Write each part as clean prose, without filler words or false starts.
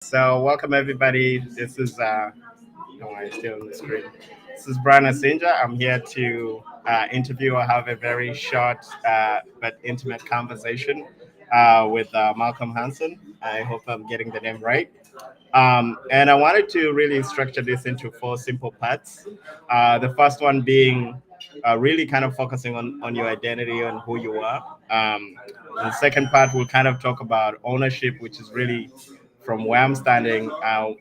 So welcome everybody. This is oh, I'm still on the screen. This is Brian Asingia. I'm here to interview or have a very short but intimate conversation with Malcolm Hansen. I hope I'm getting the name right. And I wanted to really structure this into four simple parts. The first one being really kind of focusing on your identity and who you are. The second part, we'll kind of talk about ownership, which is really from where I'm standing.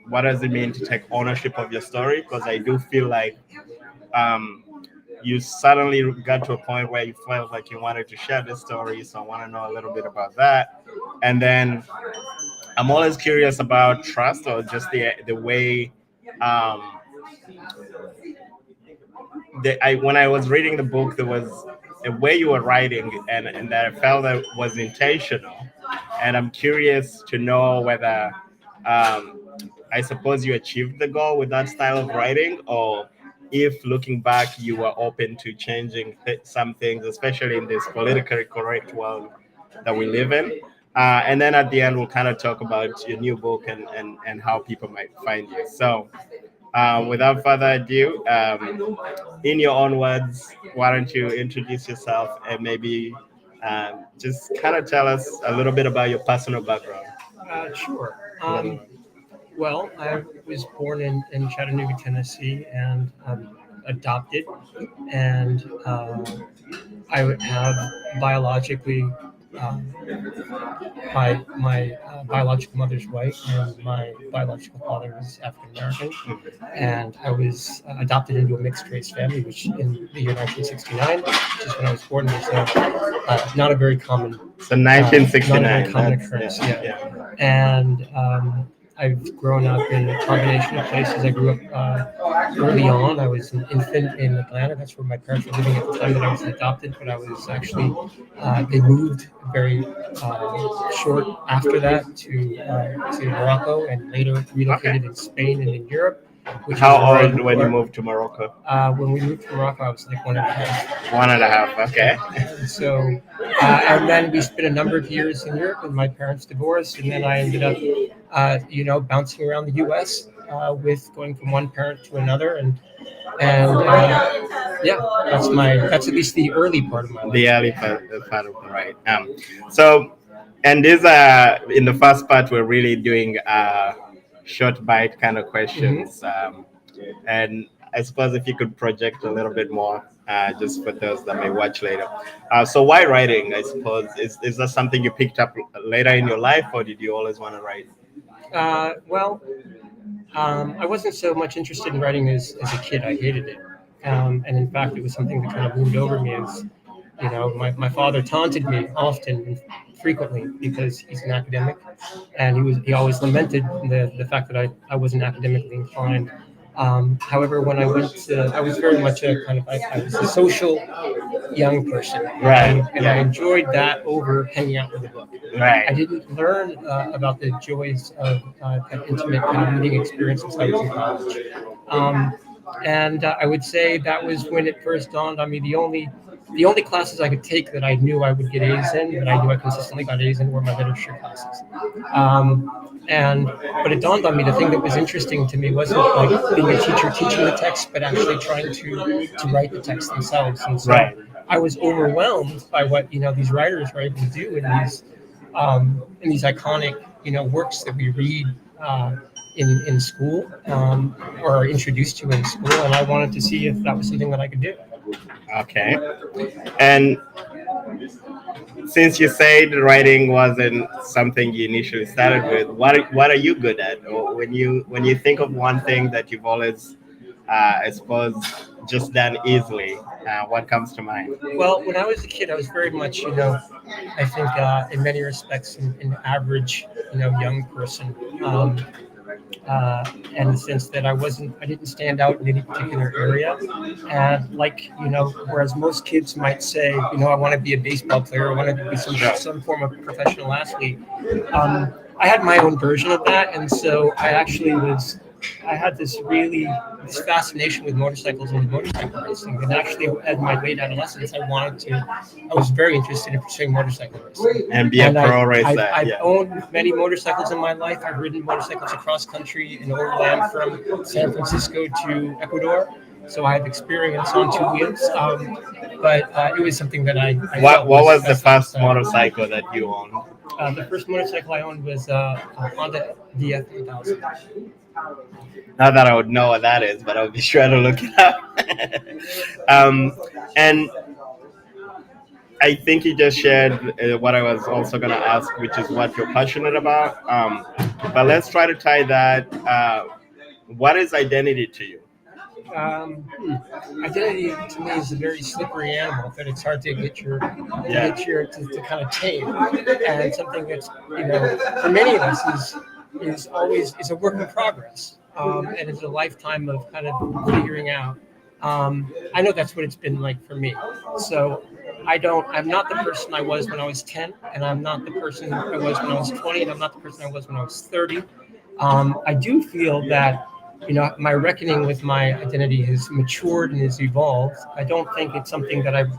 What does it mean to take ownership of your story? Because I do feel like um, you suddenly got to a point where you felt like you wanted to share this story. So I want to know a little bit about that. And then I'm always curious about trust or just the way um, when I was reading the book, there was a way you were writing, and that I felt that was intentional. And I'm curious to know whether um, I suppose you achieved the goal with that style of writing, or if looking back, you were open to changing some things, especially in this politically correct world that we live in. And then at the end, we'll kind of talk about your new book and how people might find you. So, without further ado, in your own words, why don't you introduce yourself and maybe just kind of tell us a little bit about your personal background? Sure. A little. Well, I was born in Chattanooga, Tennessee, and adopted, and I would have biologically um, my biological mother's white, and my biological father was African American, and I was adopted into a mixed race family, which in the year 1969, which is when I was born, was not a very common So not a very 1969. common That's occurrence. yeah, Yeah. yeah. And I've grown up in a combination of places. I grew up early on. I was an infant in Atlanta. That's where my parents were living at the time that I was adopted. But I was actually they moved very short after that to Morocco, and later Okay. relocated in Spain and in Europe, which is How where old when you moved to Morocco? when we moved to Morocco, I was like one and a half. One and a half. Okay. Yeah. And so, and then we spent a number of years in Europe, and my parents divorced, and then I ended up, bouncing around the U.S. With going from one parent to another, and yeah, that's at least the early part of my life. The early part of the right. So, and these in the first part, we're really doing short bite kind of hmm questions. And I suppose if you could project a little bit more, just for those that may watch later. So, why writing? I suppose is that something you picked up later in your life, or did you always want to write? Well, I wasn't so much interested in writing as a kid. I hated it. And in fact, it was something that kind of loomed over me as, my father taunted me often and frequently because he's an academic, and he always lamented the fact that I wasn't academically inclined. However, when I was very much a kind of I was a social young person, Right. and I Yeah. enjoyed that over hanging out with a book. I Right. didn't learn about the joys of that intimate kind of reading experience until I was in college. Um, and I would say that was when it first dawned on me. The only classes I could take that I knew I would get A's in, that I knew I consistently got A's in, were my literature classes. And but it dawned on me the thing that was interesting to me wasn't like being a teacher teaching the text, but actually trying to write the text themselves. And so Right. I was overwhelmed by what these writers were able to do in these iconic works that we read in school, or are introduced to in school, and I wanted to see if that was something that I could do. Okay. And since you said writing wasn't something you initially started with, what are you good at? Or when you think of one thing that you've always, I suppose, just done easily, what comes to mind? Well, when I was a kid, I was very much, I think in many respects, an average, young person. In the sense that I didn't stand out in any particular area. And like, whereas most kids might say, I want to be a baseball player, I want to be Sure. some form of professional athlete. I had my own version of that, and so I actually was I had this fascination with motorcycles and with motorcycle racing. And actually, at my late adolescence, I was very interested in pursuing motorcycle racing. And be a pro racer. I've owned many motorcycles in my life. I've ridden motorcycles across country and overland from San Francisco to Ecuador. So I have experience on two wheels. But it was something that I what was the first motorcycle that you owned? The first motorcycle I owned was a Honda DF 1000. Not that I would know what that is, but I'll be sure to look it up. And I think you just shared what I was also going to ask, which is what you're passionate about. But let's try to tie that. What is identity to you? Identity to me is a very slippery animal that it's hard to get your to kind of tame, and something that's for many of us is a work in progress, and it's a lifetime of kind of figuring out. I know that's what it's been like for me. So I'm not the person I was when I was 10, and I'm not the person I was when I was 20, and I'm not the person I was when I was 30. I do feel that my reckoning with my identity has matured and has evolved. I don't think it's something that I've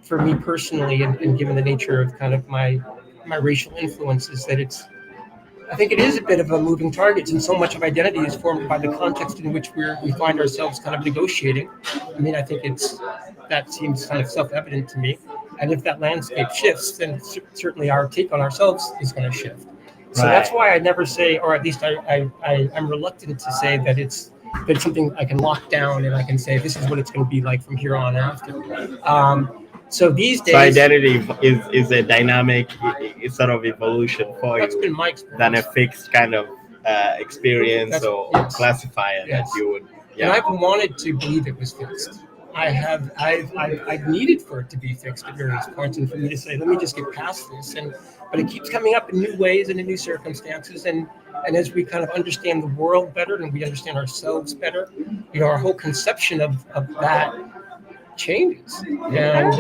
for me personally, and given the nature of kind of my racial influences, I think it is a bit of a moving target, and so much of identity is formed by the context in which we find ourselves kind of negotiating. I mean, I think that seems kind of self-evident to me. And if that landscape shifts, then certainly our take on ourselves is going to shift. So that's why I never say, or at least I'm reluctant to say that it's something I can lock down and I can say this is what it's going to be like from here on after. So these days, identity is a dynamic sort of evolution for that's you been my experience. Than a fixed kind of experience or classifier that you would. Yeah. And I've wanted to believe it was fixed. I've needed for it to be fixed at various points, and for me to say, let me just get past this. But it keeps coming up in new ways and in new circumstances, and as we kind of understand the world better and we understand ourselves better, our whole conception of that changes. And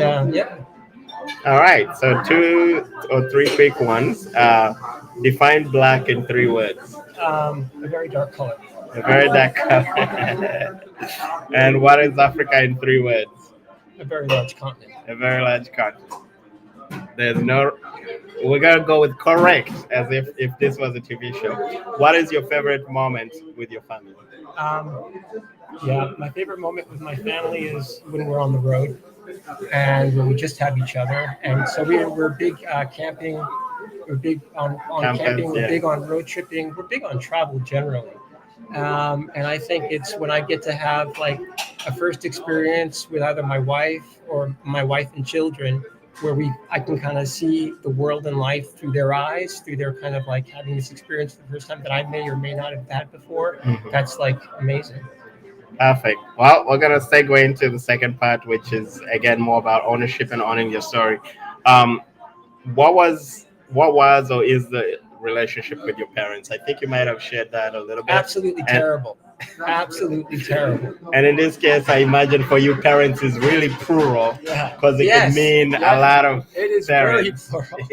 All right, so 2 or 3 quick ones. Define black in 3 words. A very dark color. A very dark color. And what is Africa in 3 words? A very large continent. A very large continent. We're gonna go with correct, as if this was a TV show. What is your favorite moment with your family? My favorite moment with my family is when we're on the road and when we just have each other. And so we're big camping. We're big on camping. We're big on road tripping. We're big on travel generally. And I think it's when I get to have like a first experience with either my wife or my wife and children, where I can kind of see the world and life through their eyes, through their kind of like having this experience for the first time that I may or may not have had before. Mm-hmm. That's like amazing. Perfect. Well, we're going to segue into the second part, which is again more about ownership and owning your story. What was or is the relationship with your parents? I think you might have shared that a little bit. Absolutely terrible. Absolutely terrible. And in this case, I imagine for you, parents is really plural because it can mean a lot of it is parents. Very plural.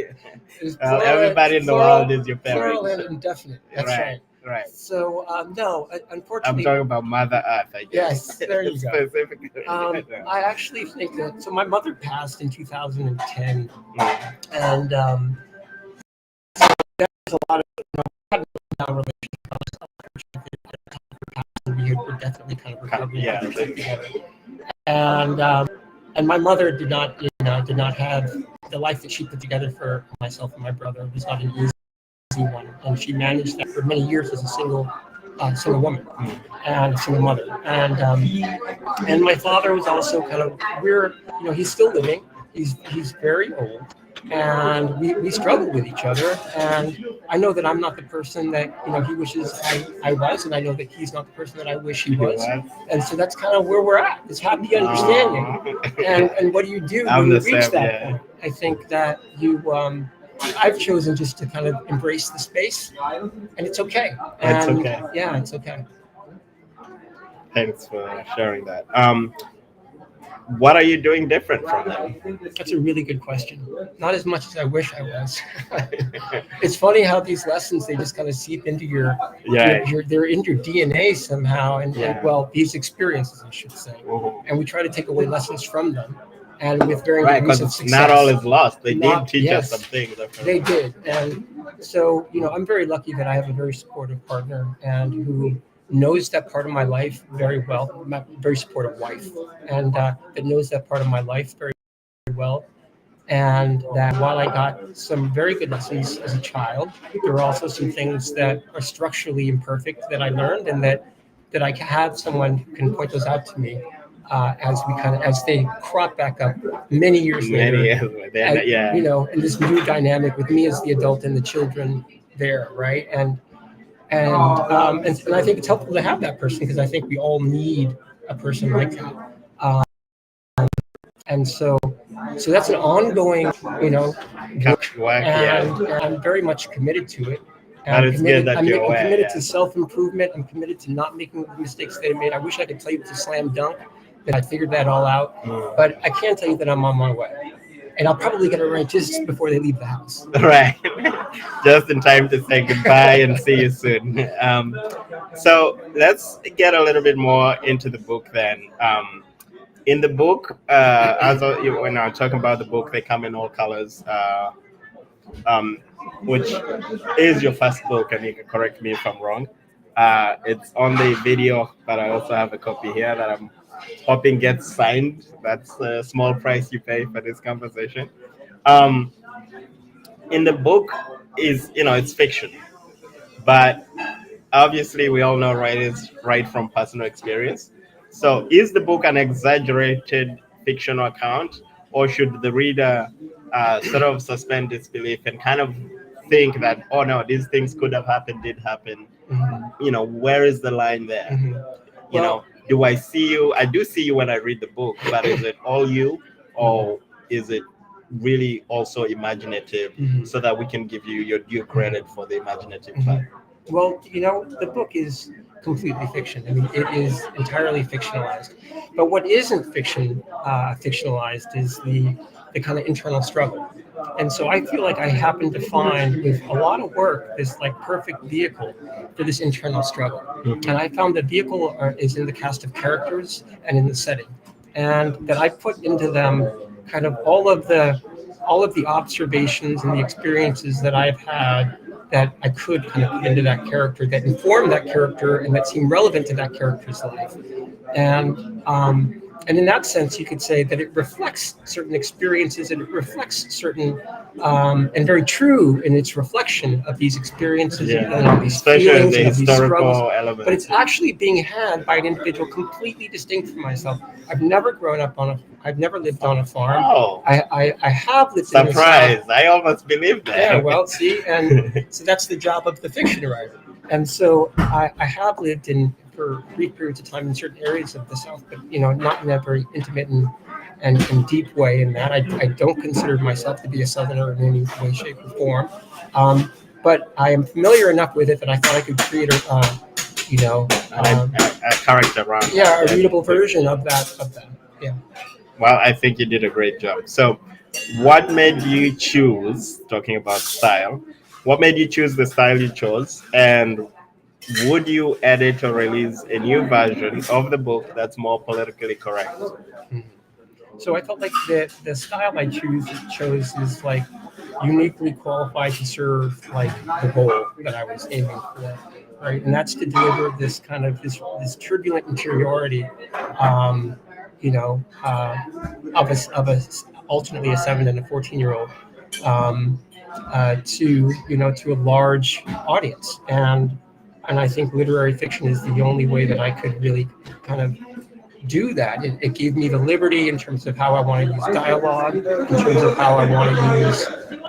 Well, everybody in the world is your parents. Plural and indefinite. That's right. Right. So no, unfortunately, I'm talking about Mother Earth, I guess. Yes, there you go. Specifically. I actually think that. So my mother passed in 2010, and there was a lot of relationship. We were definitely kind of recovering together. And my mother did not have the life that she put together for myself and my brother. It was not an easy one, and she managed that for many years as a single woman and a single mother. And my father was also kind of he's still living. He's very old, and we struggle with each other. And I know that I'm not the person that he wishes I was, and I know that he's not the person that I wish he was. And so that's kind of where we're at. It's happy understanding. And what do you do when you reach that point? I think that I've chosen just to kind of embrace the space, and it's okay. It's okay. Yeah, it's okay. Thanks for sharing that. what are you doing different from them? That's a really good question. Not as much as I wish I was. It's funny how these lessons they just kind of seep into Yeah. they're in your DNA somehow, and Yeah. well, these experiences I should say, and we try to take away lessons from them, and with varying Right, degrees because of not all success. is lost. They did Not teach us some yes, things. they did, and so I'm very lucky that I have a very supportive partner and who knows that part of my life very well. My very supportive wife, and that knows that part of my life very well. And that while I got some very good lessons as a child, there are also some things that are structurally imperfect that I learned, and that I have someone who can point those out to me as they crop back up many years Many later. years, then, yeah. In this new dynamic with me as the adult and the children there, right? And I think it's helpful to have that person because I think we all need a person like that. Um, and so that's an ongoing, Work, yeah. and I'm very much committed to it. And But it's good that you're I'm aware. committed Yeah. to self improvement. I'm committed to not making the mistakes that I made. I wish I could tell you it's a slam dunk that I figured that all out, but I can tell you that I'm on my way, and I'll probably get it right just before they leave the house. Right. Just in time to say goodbye and see you soon. So let's get a little bit more into the book then. In the book, when I'm talking about the book, they come in all colors, um, which is your first book, and you can correct me if I'm wrong. It's on the video, but I also have a copy here that I'm hoping gets signed. That's a small price you pay for this conversation. Um, in the book is it's fiction, but obviously we all know writers write from personal experience. So is the book an exaggerated fictional account, or should the reader sort of suspend disbelief and kind of think that, oh no, these things could have happened, did happen? Where is the line there? Well, Do I see you? I do see you when I read the book, but is it all you, or is it really also imaginative, so that we can give you your due credit for the imaginative part? Well, the book is completely fiction. I mean, it is entirely fictionalized. But what isn't fictionalized is the kind of internal struggle. And so I feel like I happen to find with a lot of work this like perfect vehicle for this internal struggle. And I found the vehicle is in the cast of characters and in the setting, and that I put into them kind of all of the observations and the experiences that I've had that I could kind of put into that character, that inform that character, and that seem relevant to that character's life. And in that sense, you could say that it reflects certain experiences, and it reflects certain, and very true in its reflection of these experiences, and these Especially feelings, the and of these struggles. historical element. But it's actually being had by an individual completely distinct from myself. I've never lived on a farm. Oh, I have lived in the South. surprise! I almost believed that. Yeah, well, see, and so that's the job of the fiction writer. And so I have lived for brief periods of time in certain areas of the South, but not in a very intimate and deep way. In that, I don't consider myself to be a Southerner in any way, shape, or form. But I am familiar enough with it that I thought I could create a character around. Yeah, a readable version of that. Yeah. Well, I think you did a great job. So, what made you choose, talking about style, what made you choose the style you chose? And would you edit or release a new version of the book that's more politically correct? So I felt like the style I chose is like uniquely qualified to serve like the goal that I was aiming for, right? And that's to deliver this kind of this turbulent interiority, of a alternately a 7 and a 14-year-old, to a large audience. And I think literary fiction is the only way that I could really kind of do that. It gave me the liberty in terms of how I want to use dialogue, in terms of how I want to use,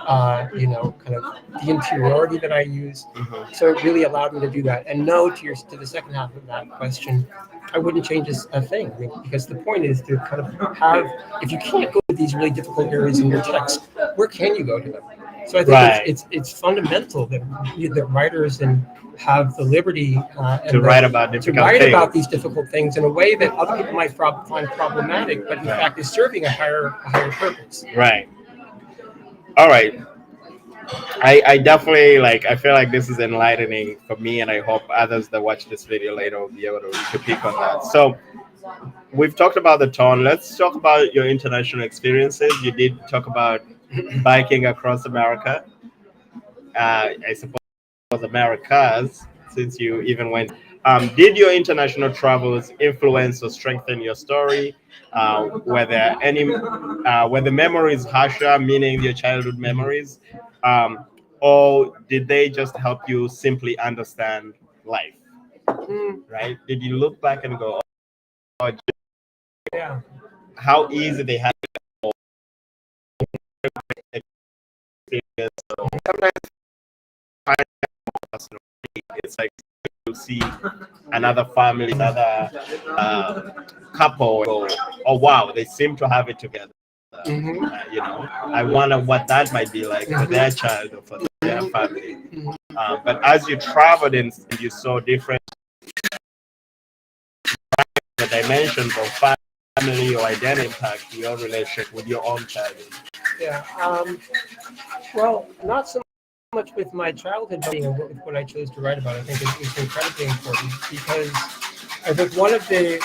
kind of the interiority that I use. So it really allowed me to do that. And no, to the second half of that question, I wouldn't change a thing. I mean, because the point is to kind of have, if you can't go to these really difficult areas in your text, where can you go to them? So I think Right. it's fundamental that writers and have the liberty To write about to difficult write about things. these difficult things in a way that other people might find problematic, but in Right. fact is serving a higher purpose. Right. All right. I definitely like. I feel like this is enlightening for me, and I hope others that watch this video later will be able to pick on that. So we've talked about the tone. Let's talk about your international experiences. You did talk about biking across America. I suppose Americas, since you even went. Did your international travels influence or strengthen your story? Were the memories harsher, meaning your childhood memories, or did they just help you simply understand life? Mm, Right? Did you look back and go, "Oh, yeah. how easy they had experience?" So sometimes I find it's like you see another family, another couple, go, oh wow, they seem to have it together. Hmm. I wonder what that might be like for their child or for their family. But as you traveled and you saw different the dimensions of family or identity impact your relationship with your own childhood. Yeah. Well, not so much with my childhood, but with what I chose to write about. I think it's incredibly important because I think one of the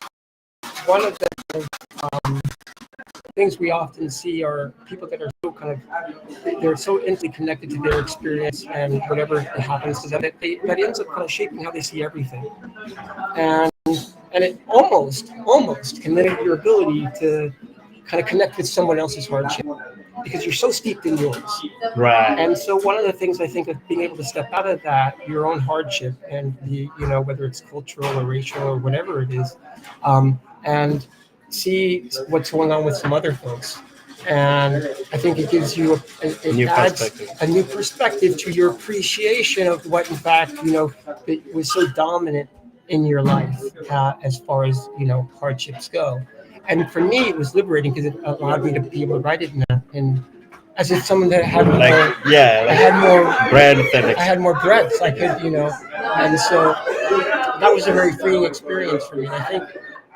things we often see are people that are so they're so intimately connected to their experience and whatever happens to them that ends up kind of shaping how they see everything. And it almost can limit your ability to kind of connect with someone else's hardship because you're so steeped in yours. Right. And so one of the things I think of being able to step out of that, your own hardship and whether it's cultural or racial or whatever it is, and see what's going on with some other folks. And I think it gives you it New adds perspective. a new perspective to your appreciation of what in fact that was so dominant in your life as far as hardships go. And for me, it was liberating because it allowed me to be able to write it in as if someone that had more, Like yeah, I had more, like breadth and I had more breadth. I could, and so that was a very freeing experience for me. And I think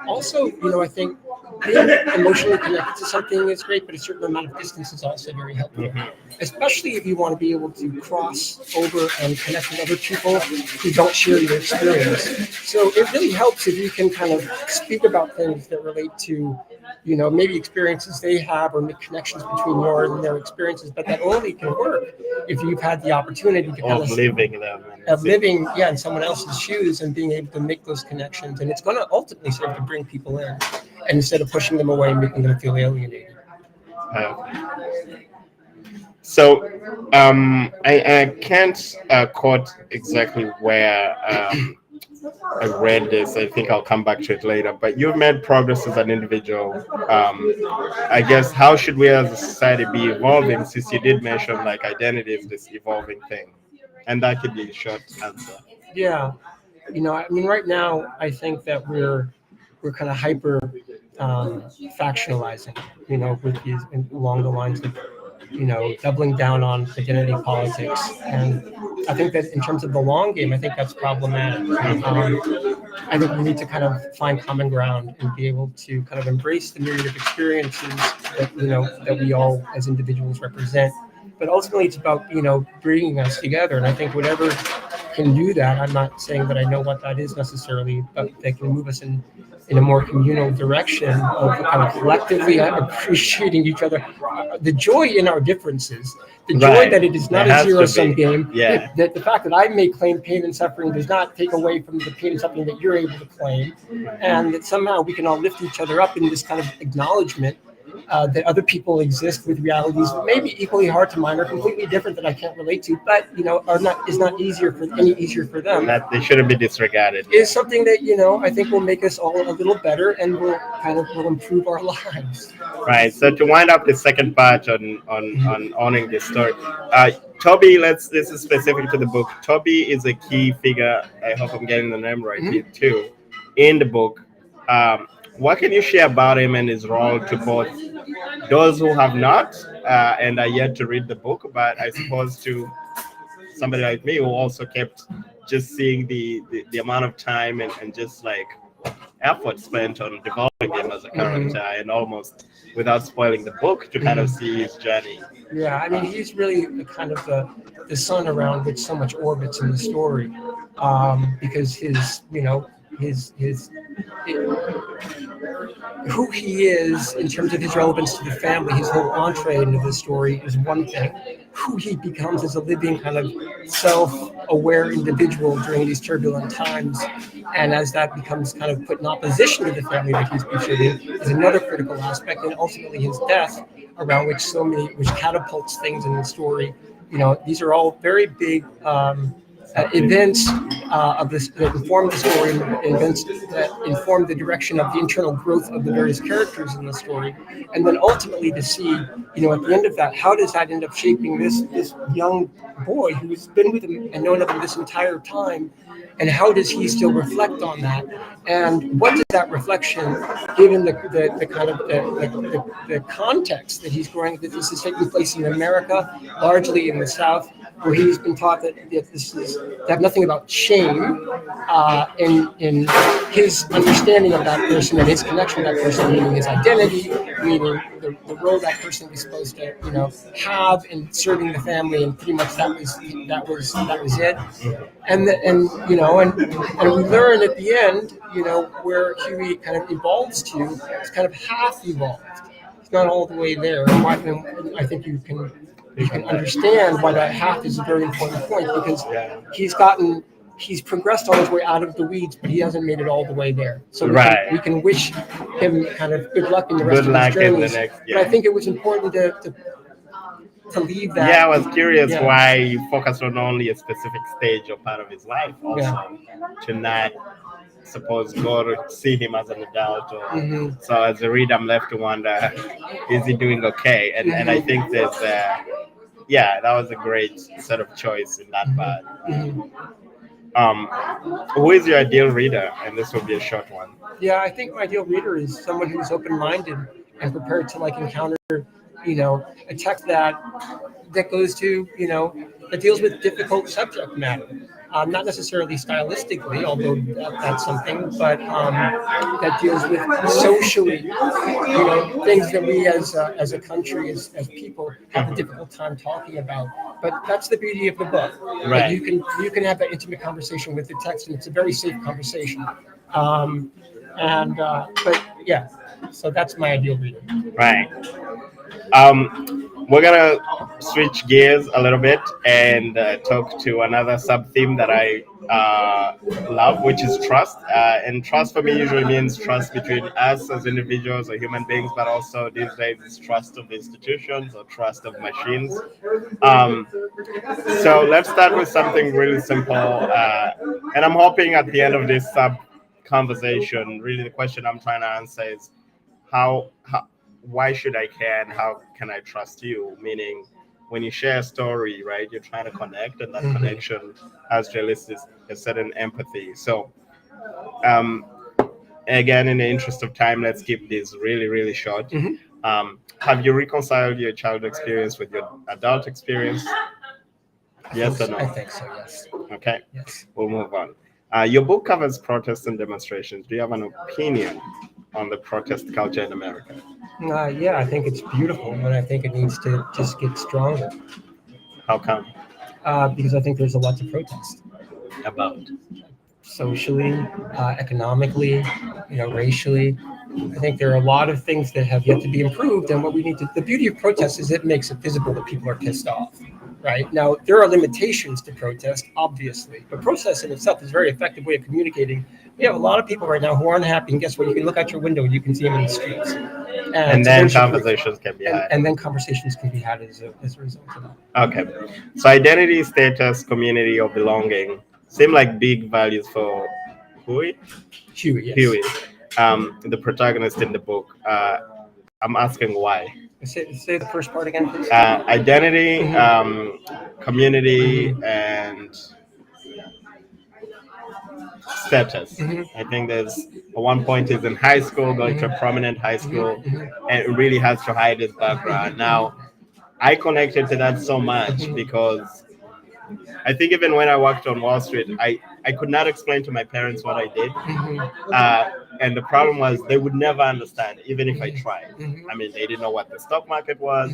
also, I think being emotionally connected to something is great, but a certain amount of distance is also very helpful. Especially if you want to be able to cross over and connect with other people who don't share your experience. So it really helps if you can kind of speak about things that relate to, maybe experiences they have or make connections between yours and their experiences. But that only can work if you've had the opportunity to kind of living them. of living, in someone else's shoes and being able to make those connections. And it's going to ultimately serve to bring people in, and instead of pushing them away and making them feel alienated. So I can't quote exactly where I read this. I think I'll come back to it later. But you've made progress as an individual. I guess how should we as a society be evolving? Since you did mention like identity is this evolving thing, and that could be a short answer. Yeah, I mean, right now I think that we're kind of hyper factionalizing, with these along the lines of doubling down on identity politics. And I think that in terms of the long game, I think that's problematic. I think we need to kind of find common ground and be able to kind of embrace the myriad of experiences that that we all as individuals represent. But ultimately, it's about bringing us together. And I think whatever can do that, I'm not saying that I know what that is necessarily, but they can move us in a more communal direction of kind of collectively appreciating each other, the joy in our differences, the joy Right. that it is not It a has to zero-sum be. game. Yeah. That the fact that I may claim pain and suffering does not take away from the pain and suffering that you're able to claim, and that somehow we can all lift each other up in this kind of acknowledgement that other people exist with realities that may be equally hard to mine or completely different that I can't relate to, but are not is not any easier for them. That they shouldn't be disregarded. Is something that I think will make us all a little better and will improve our lives. Right. So to wind up the second part on owning this story, Toby. This is specific to the book. Toby is a key figure. I hope I'm getting the name right here too. In the book, what can you share about him and his role to both those who have not and are yet to read the book, but I suppose to somebody like me who also kept just seeing the amount of time and just like effort spent on developing him as a Mhm. character and almost without spoiling the book to kind of Mhm. see his journey. Yeah, I mean, he's really the kind of the sun around which so much orbits in the story, because his, his who he is in terms of his relevance to the family, his whole entree into the story is one thing. Who he becomes as a living kind of self-aware individual during these turbulent times, and as that becomes kind of put in opposition to the family that he's befriending, is another critical aspect, and ultimately his death, around which catapults things in the story. These are all very big events of this that inform the story, events that inform the direction of the internal growth of the various characters in the story, and then ultimately to see, at the end of that, how does that end up shaping this young boy who's been with him and known of him this entire time, and how does he still reflect on that, and what does that reflection, given the kind of the context that he's growing, that this is taking place in America, largely in the South, where he's been taught that this is to have nothing about shame, in his understanding of that person and his connection to that person, meaning his identity, meaning the role that person was supposed to, have in serving the family, and pretty much that was it. And we learn at the end, where Huey kind of evolves to. It's kind of half evolved. It's not all the way there. And I think you can understand why that half is a very important point, because Yeah. he's progressed on his way out of the weeds, but he hasn't made it all the way there. So Right. we can wish him kind of good luck in the rest Good of luck his in the journeys. next. But I Yeah. think it was important to leave that. Yeah, I was curious Yeah. why you focused on only a specific stage or part of his life, also Yeah. to not suppose go to see him as an adult. Or Hmm. so as a reader, I'm left to wonder, is he doing okay? And I think there's yeah, that was a great sort of choice in that part. Hmm. Um, who is your ideal reader? And this will be a short one. Yeah, I think my ideal reader is someone who's open-minded and prepared to encounter, a text that goes to, that deals with difficult subject matter. Not necessarily stylistically, although that's something, but that deals with socially, things that we as a country, as people, have a difficult time talking about. But that's the beauty of the book. That Right. you can have that intimate conversation with the text, and it's a very safe conversation. Um, but yeah, so that's my ideal reader. Right. We're gonna switch gears a little bit and talk to another sub theme that I love, which is trust. And trust for me usually means trust between us as individuals or human beings, but also these days it's trust of institutions or trust of machines. Um, so let's start with something really simple. And I'm hoping at the end of this sub conversation, really the question I'm trying to answer is how why should I care and how can I trust you? Meaning, when you share a story, right, you're trying to connect, and that Mhm. connection has to elicit a certain empathy. So, um, again, in the interest of time, let's keep this really, really short. Mhm. Have you reconciled your childhood experience with your adult experience? Yes or I no? think so. Yes. Okay, Yes. we'll move on. Your book covers protests and demonstrations. Do you have an opinion on the protest culture in America? Yeah, I think it's beautiful, and I think it needs to just get stronger, How come? because I think there's a lot to protest, About. socially, economically, racially. I think there are a lot of things that have yet to be improved, and what we need to. The beauty of protest is it makes it visible that people are pissed off. Right now, there are limitations to protest, obviously, but protest in itself is a very effective way of communicating. We have a lot of people right now who are unhappy, and guess what? You can look out your window and you can see them in the streets. And And it's a then social proof. conversations can be and had. and then conversations can be had as a result of that. Okay. So identity, status, community, or belonging seem like big values for Huey. Huey, yes. Huey, the protagonist in the book. I'm asking why. Say the first part again, please. Identity, Mhm. community, Mhm. and status. Mhm. I think there's one point is in high school, going to a prominent high school, and really has to hide his background. Now, I connected to that so much because I think even when I worked on Wall Street, I could not explain to my parents what I did. And the problem was they would never understand, even if I tried. I mean, they didn't know what the stock market was.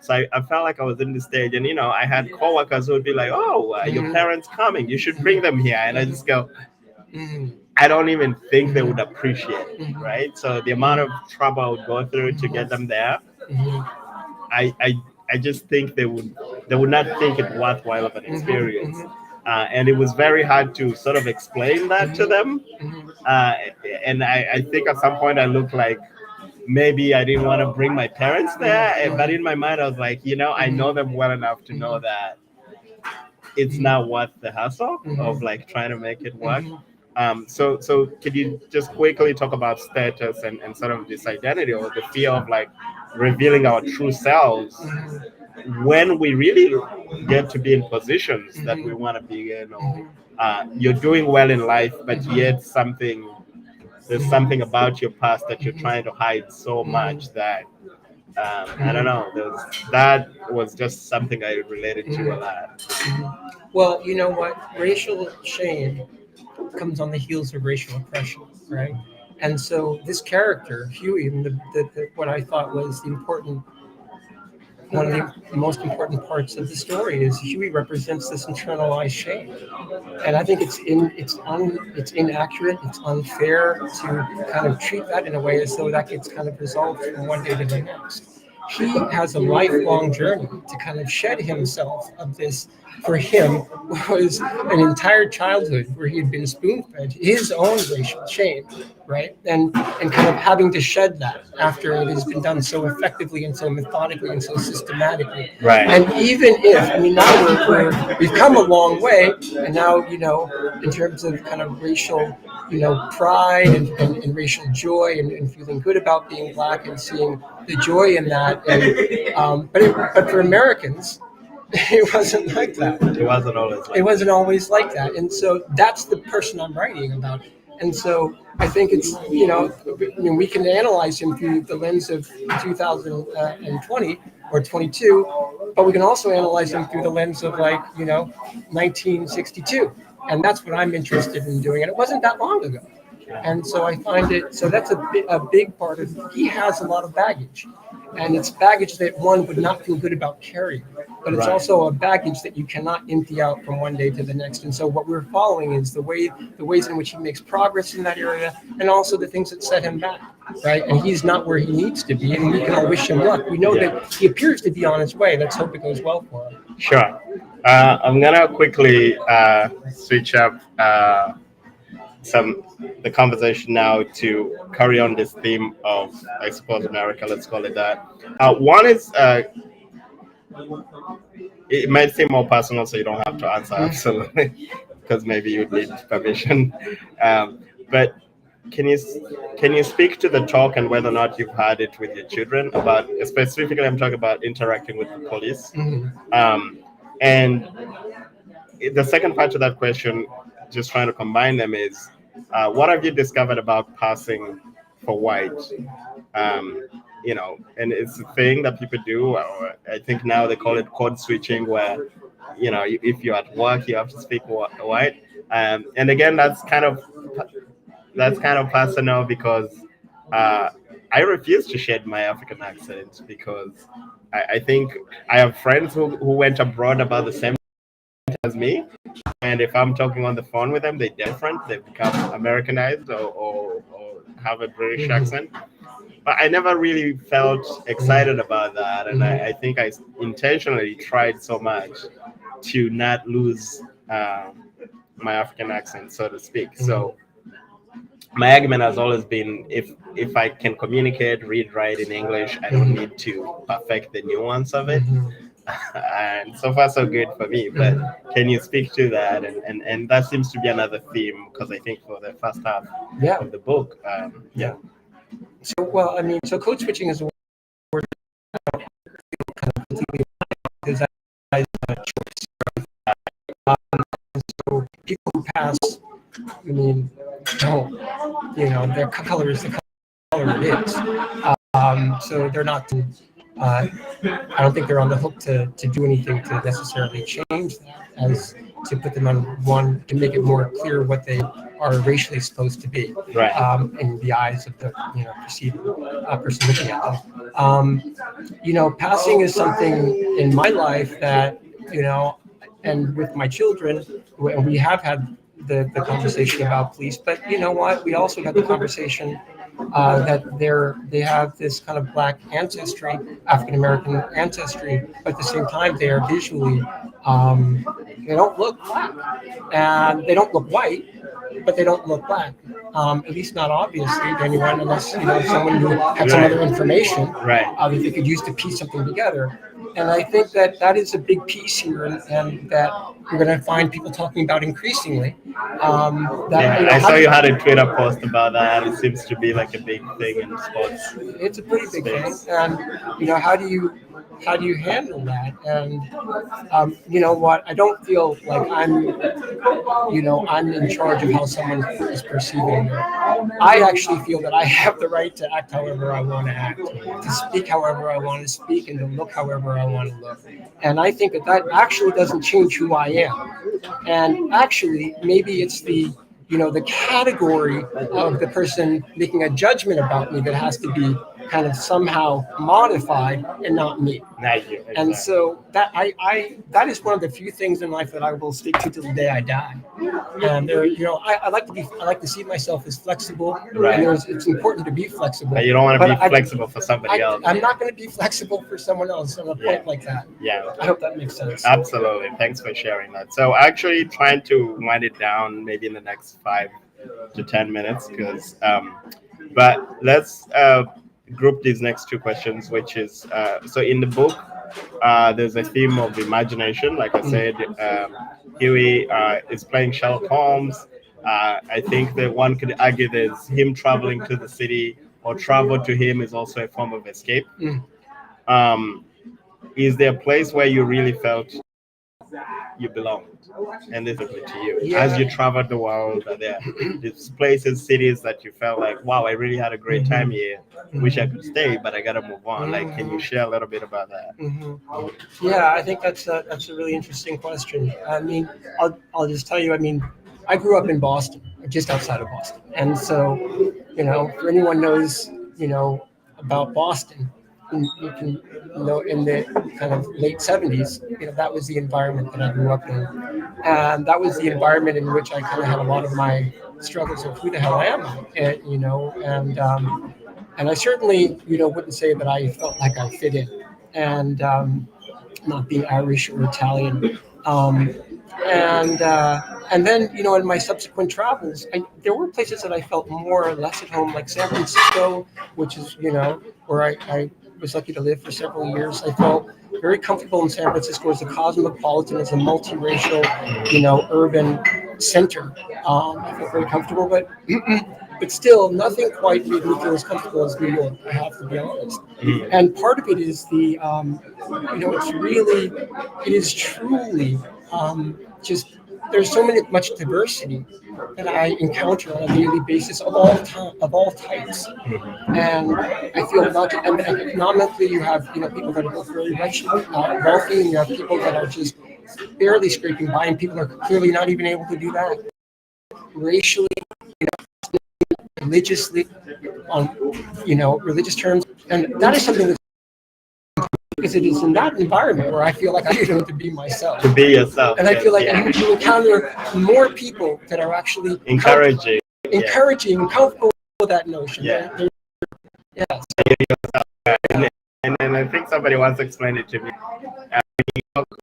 So I felt like I was in the stage. And, I had coworkers who would be like, oh, your parents coming. You should bring them here. And I just go, I don't even think they would appreciate it, right? So the amount of trouble I would go through to get them there, I, I, I just think they would not think it worthwhile of an experience. And it was very hard to sort of explain that to them. Uh, and I think at some point I looked like maybe I didn't want to bring my parents there. But in my mind, I was like, I know them well enough to know that it's not worth the hassle of like trying to make it work. So could you just quickly talk about status and sort of this identity or the fear of like revealing our true selves when we really get to be in positions that we want to be in, or you're doing well in life, but yet there's something about your past that you're trying to hide so much that I don't know. That was just something I related to a lot. Well, you know what? Racial shame comes on the heels of racial oppression, right? And so this character, Huey, and what I thought was one of the most important parts of the story is Huey represents this internalized shame, and I think it's inaccurate, it's unfair to kind of treat that in a way as though that gets kind of resolved from one day to the next. He has a lifelong journey to kind of shed himself of this. For him, was an entire childhood where he had been spoon-fed his own racial shame, right? And kind of having to shed that after it has been done so effectively and so methodically and so systematically. Right. And even if, I mean, now we've come a long way, and now, in terms of kind of racial, pride and racial joy and feeling good about being Black and seeing the joy in that. And but for Americans, it wasn't like that. It wasn't always like It wasn't always like that. And so that's the person I'm writing about. And so I think it's, we can analyze him through the lens of 2020 or 22, but we can also analyze him through the lens of 1962. And that's what I'm interested in doing. And it wasn't that long ago. And so I find it, so that's a big part of, he has a lot of baggage. And it's baggage that one would not feel good about carrying. But it's also a baggage that you cannot empty out from one day to the next. And so what we're following is the ways in which he makes progress in that area, and also the things that set him back, right? And he's not where he needs to be, and we can all wish him luck. We know that he appears to be on his way. Let's hope it goes well for him. Sure. I'm gonna quickly switch up the conversation now to carry on this theme of, I suppose, America. Let's call it that. One is. It might seem more personal, so you don't have to answer absolutely, because maybe you need permission. But can you speak to the talk and whether or not you've had it with your children about, specifically, I'm talking about interacting with the police. And the second part to that question, just trying to combine them, is what have you discovered about passing for white? And it's a thing that people do. I think now they call it code switching, where, if you're at work, you have to speak white. And again, that's kind of personal, because I refuse to shed my African accent, because I think I have friends who went abroad about the same as me. And if I'm talking on the phone with them, they're different. They become Americanized or have a British accent. But I never really felt excited about that. And I think I intentionally tried so much to not lose my African accent, so to speak. So my argument has always been, if I can communicate, read, write in English, I don't need to perfect the nuance of it. And so far so good for me. But can you speak to that? And that seems to be another theme, because I think for the first half of the book, So, well, I mean, so code switching is a word I don't feel kind of completely because that is a choice. So people who pass, I mean, don't, their color is the color it is. So they're not. I don't think they're on the hook to do anything to necessarily change that, as to put them on one to make it more clear what they are racially supposed to be, Right. in the eyes of the perceiving person looking at them. Passing is something in my life that and with my children, we have had the conversation about police, but you know what? We also had the conversation that they have this kind of black ancestry, African American ancestry, but at the same time they are visually they don't look black, and they don't look white, but they don't look black. At least not obviously to anyone, unless someone who had some other information Right. that they could use to piece something together. And I think that is a big piece here, and that we're going to find people talking about increasingly. I saw you had a Twitter post about that. It seems to be like a big thing in sports. It's a pretty big thing, space. and how do you handle that? And you know what? I don't feel like I'm in charge of how someone is perceiving me. I actually feel that I have the right to act however I want to act, to speak however I want to speak, and to look however I want to look. And I think that actually doesn't change who I am. And actually, maybe it's the category of the person making a judgment about me that has to be kind of somehow modified, and not me. Exactly. And so that is one of the few things in life that I will stick to till the day I die. And I like to see myself as flexible. Right. And it's important to be flexible. But you don't want to be flexible for somebody else. I'm not going to be flexible for someone else on a point like that. Yeah. I hope that makes sense. Absolutely. Thanks for sharing that. So actually trying to wind it down maybe in the next 5 to 10 minutes, but let's group these next two questions, which is so in the book there's a theme of imagination. Like I said, Huey is playing Sherlock Holmes. I think that one could argue there's him traveling to the city, or travel to him is also a form of escape. Is there a place where you really felt you belonged, and this is to you as you traveled the world? Are there these places, cities that you felt like, wow, I really had a great time here, wish I could stay, but I gotta move on? Like, can you share a little bit about that? Yeah, I think that's a really interesting question. I mean, I'll just tell you. I mean, I grew up in Boston, just outside of Boston, and so for anyone knows about Boston, you can in the kind of late 70s, that was the environment that I grew up in, and that was the environment in which I kind of had a lot of my struggles of who the hell am I, and I certainly wouldn't say that I felt like I fit in, and not being Irish or Italian. And then, in my subsequent travels, there were places that I felt more or less at home, like San Francisco, which is, where I was lucky to live for several years. I felt very comfortable in San Francisco as a cosmopolitan, as a multiracial, urban center. I felt very comfortable, but still, nothing quite made me feel as comfortable as New York, I have to be honest. And part of it is it is truly just, there's so much diversity that I encounter on a daily basis of all types. And I feel and economically, you have people that are both very rich, wealthy, and you have people that are just barely scraping by, and people are clearly not even able to do that. Racially, religiously, on religious terms, and that is something that, because it is in that environment where I feel like I need to be myself. To be yourself. And I feel like you encounter more people that are actually encouraging, comfortable with that notion. Yeah. Yes. And then I think somebody once explained it to me.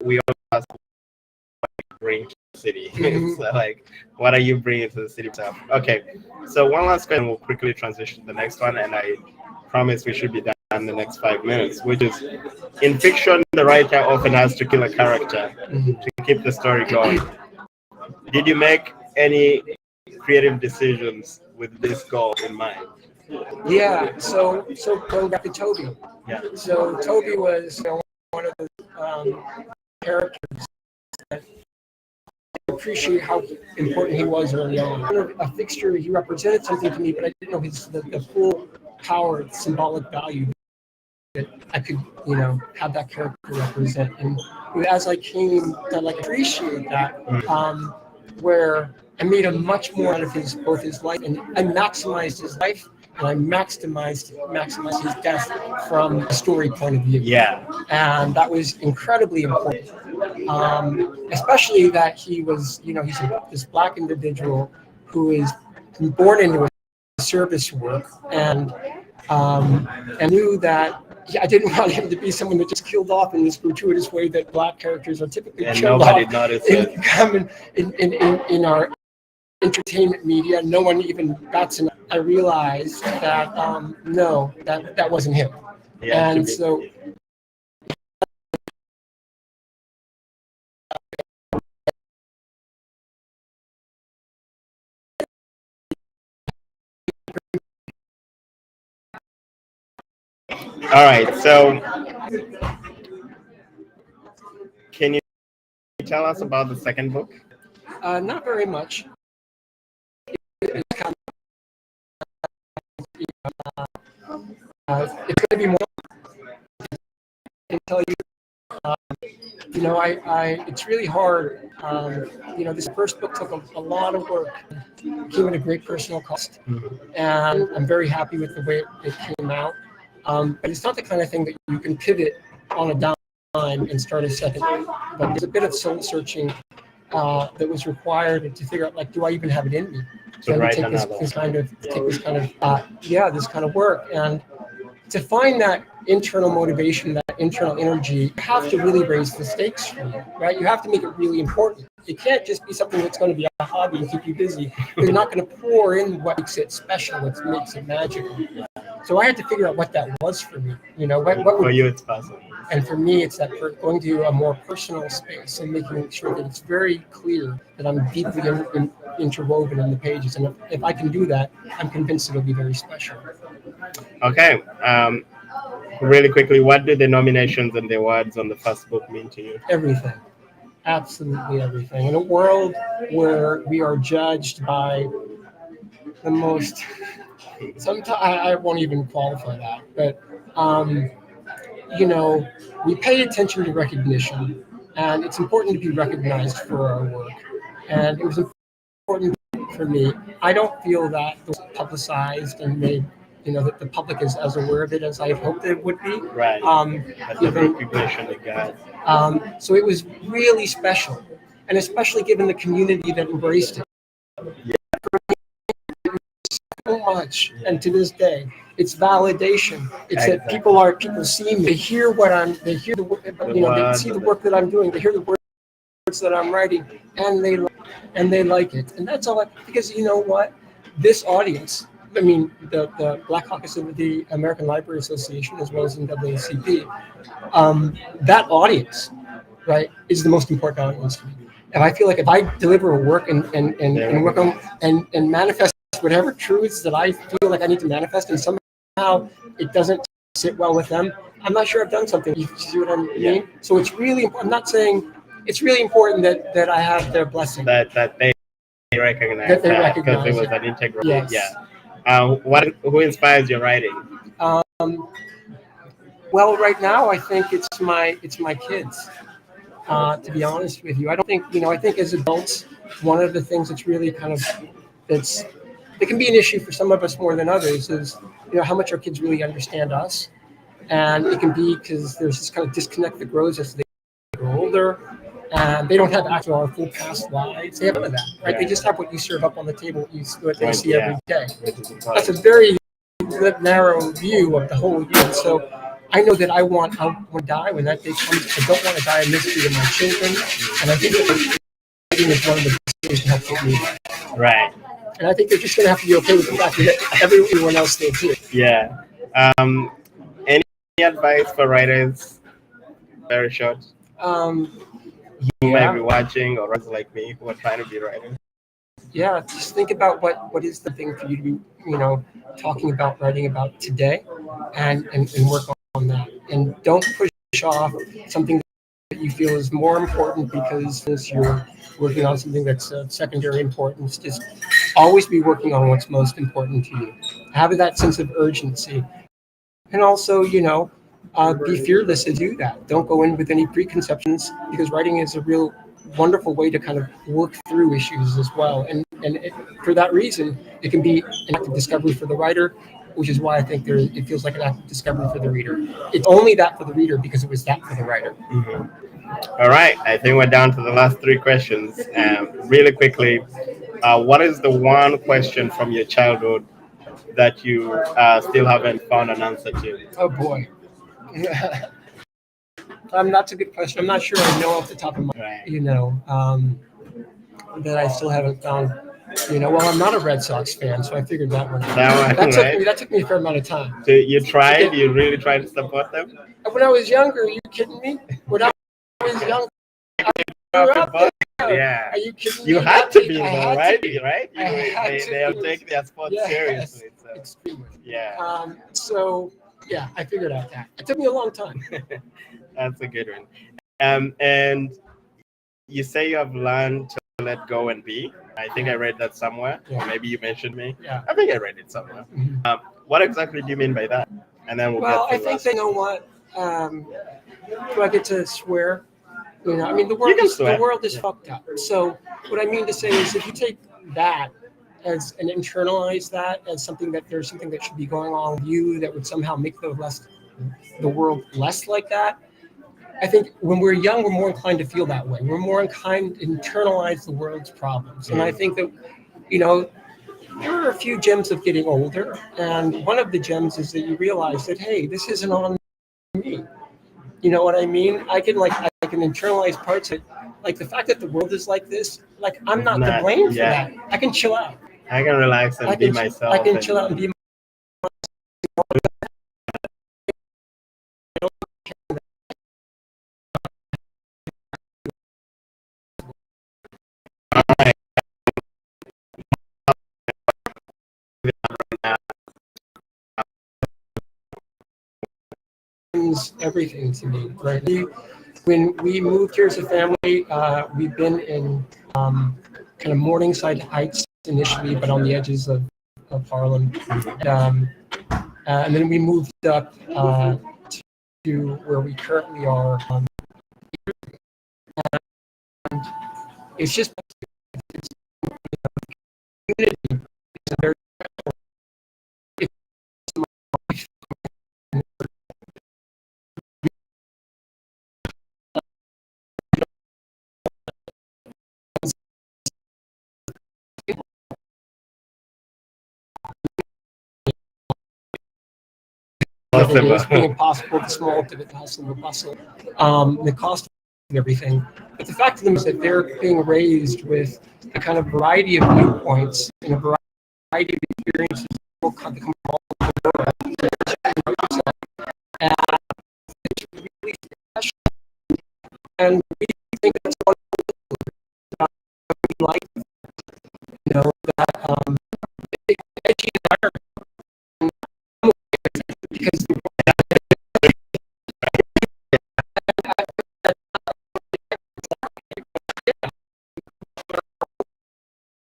We all ask what you bring to the city. So like, what are you bringing to the city itself? Okay. So one last question. We'll quickly transition to the next one, and I promise we should be done in the next 5 minutes, which is, in fiction, the writer often has to kill a character to keep the story going. Did you make any creative decisions with this goal in mind? Yeah. So going back to Toby. Yeah. So Toby was one of the characters that appreciate how important he was early on. Kind of a fixture, he represented something to me, but I didn't know the full power, symbolic value that I could, have that character represent. And as I came to appreciate that, where I made a much more out of both his life, and I maximized his life, and I maximized his death from a story point of view. Yeah. And that was incredibly important. Especially that he was, he's this Black individual who is born into a service work, and knew that I didn't want him to be someone that just killed off in this gratuitous way that Black characters are typically killed off. And nobody noticed it. In our entertainment media, no one even bats an eye. I realized that no, that wasn't him. Yeah, and so. All right, so can you tell us about the second book? Not very much. It's kind of, it's going to be more. I can tell you, it's really hard. This first book took a lot of work, came at a great personal cost, and I'm very happy with the way it came out. But it's not the kind of thing that you can pivot on a dime and start a second. But there's a bit of soul searching that was required to figure out, do I even have it in me? To take this kind of work, and to find that internal motivation, that internal energy, you have to really raise the stakes for you, right? You have to make it really important. It can't just be something that's going to be a hobby and keep you busy. You're not going to pour in what makes it special, what makes it magical. So I had to figure out what that was for me. For you, it's puzzle. And for me, it's that going to a more personal space and making sure that it's very clear that I'm deeply interwoven in the pages. And if I can do that, I'm convinced it'll be very special. Okay. Really quickly, what do the nominations and the awards on the first book mean to you? Everything. Absolutely everything. In a world where we are judged by the most, sometimes I won't even qualify that, but we pay attention to recognition, and it's important to be recognized for our work. And it was important for me. I don't feel that it was publicized and made, that the public is as aware of it as I hoped it would be. Right. That's the recognition it got. So it was really special, and especially given the community that embraced it. Yeah. So much, and to this day, it's validation. It's that people see me, they hear they hear they see the work that I'm doing, they hear the words that I'm writing, and they like it. And that's all because you know what, this audience, the Black Caucus of the American Library Association, as well as NAACP, that audience, right, is the most important audience to me. And I feel like if I deliver a work and work on and manifest whatever truths that I feel like I need to manifest, and somehow it doesn't sit well with them, I'm not sure I've done something. You see what I mean? Yeah. So it's really important. I'm not saying it's really important that I have their blessing. That they recognize that because it was an integral. Yes. Yeah. Who inspires your writing? Well, right now I think it's my kids. To be honest with you, I don't think I think as adults, one of the things that's really it can be an issue for some of us more than others is how much our kids really understand us, and it can be because there's this kind of disconnect that grows as they grow older, and they don't have access to our full past lives. They have none of that, right? They just have what you serve up on the table, what they see every day. That's a very narrow view of the whole year. So I know that I want to die when that day comes. I don't want to die in mystery of my children, and I think that is one of the best ways to help get me. Right. And I think they're just going to have to be okay with the fact that everyone else did too. Yeah. Any advice for writers? Very short. Who might be watching, or writers like me who are trying to be writers. Yeah, just think about what is the thing for you to be, talking about, writing about today, and work on that. And don't push off something that that you feel is more important because since you're working on something that's of secondary importance, just always be working on what's most important to you. Have that sense of urgency. And also, be fearless to do that. Don't go in with any preconceptions because writing is a real wonderful way to kind of work through issues as well. And for that reason, it can be an active discovery for the writer, which is why I think it feels like an active discovery for the reader. It's only that for the reader because it was that for the writer. Mm-hmm. All right, I think we're down to the last three questions. Really quickly, what is the one question from your childhood that you still haven't found an answer to? Oh boy. That's a good question. I'm not sure I know off the top of my that I still haven't found. Well, I'm not a Red Sox fan, so I figured that one out. That took me a fair amount of time. So you tried? You really tried to support them? When I was younger, are you kidding me? When I was younger, yeah. Are you kidding me? You had to be, though, right? Right? They have taken their sport seriously. So. Extremely. Yeah. So yeah, I figured out that. It took me a long time. That's a good one. And you say you have learned to let go and be. I think I read that somewhere. Yeah. Or maybe you mentioned me. Yeah. I think I read it somewhere. Mm-hmm. What exactly do you mean by that? And then I think they know what. Do I get to swear? The world is fucked up. So what I mean to say is, if you take that and internalize that as something that there's something that should be going on with you that would somehow make the world less like that. I think when we're young, we're more inclined to feel that way. We're more inclined to internalize the world's problems. And I think that, there are a few gems of getting older. And one of the gems is that you realize that, hey, this isn't on me. You know what I mean? I can internalize parts of it. Like the fact that the world is like this, like I'm not to blame for that. I can chill out. I can relax and be myself. I can chill out and be myself. Everything to me, right? When we moved here as a family, we've been in kind of Morningside Heights initially, but on the edges of Harlem, and then we moved up to where we currently are. And it's just community. It's very it's being impossible, the small of it, hustle, the bustle, the cost of everything. But the fact of them is that they're being raised with a kind of variety of viewpoints and a variety of experiences that come from all over the world. And it's really special. And we think that's what we like, that edgy environment. Because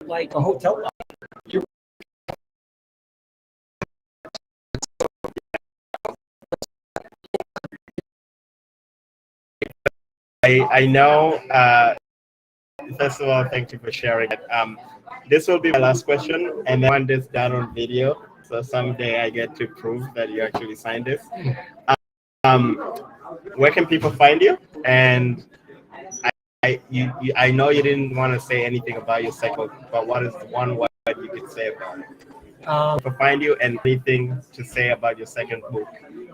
like a hotel. I know. First of all, thank you for sharing it. This will be my last question, and then I want this done on video, so someday I get to prove that you actually signed this. Where can people find you? And I know you didn't want to say anything about your second book, but what is the one word you could say about it? To find you, and anything to say about your second book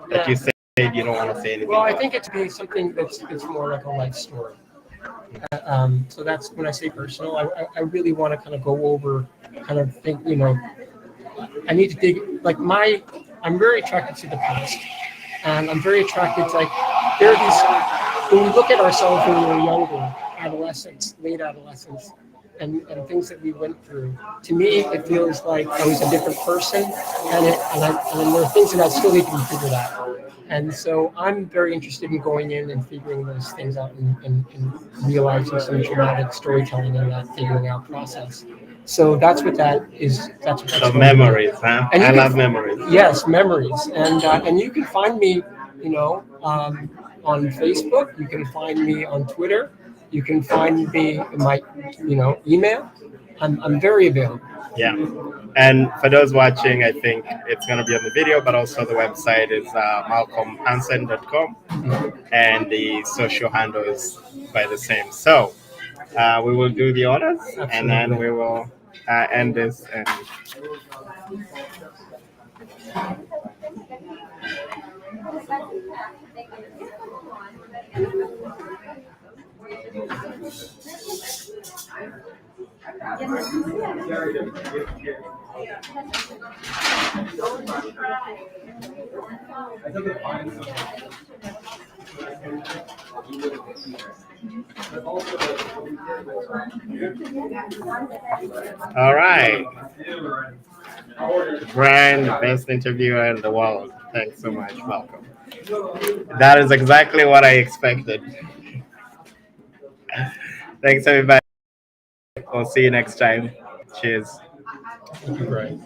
that you said you don't want to say anything. Well, about. I think it's be something that's more like a life story. So that's when I say personal. I really want to kind of go over, kind of think. I need to dig. I'm very attracted to the past, and I'm very attracted to there are these. When we look at ourselves when we were younger, adolescents, late adolescents, and things that we went through, to me it feels like I was a different person, and there are things that I still need to be figured out. And so I'm very interested in going in and figuring those things out and realizing some dramatic storytelling in that figuring out process. So that's what that is. That's what that's So going to be. memories, huh? And I you love can, memories. yes, memories, and you can find me, you know, on Facebook. You can find me on Twitter. You can find me in my, email. I'm very available. Yeah. And for those watching, I think it's going to be on the video, but also the website is malcolmhansen.com, and the social handle is by the same. So we will do the honors, and then Absolutely. we will end this. And all right, Brian, the best interviewer in the world. Thanks so much. Welcome. That is exactly what I expected. Thanks, everybody. We'll see you next time. Cheers. Thank you, Brian.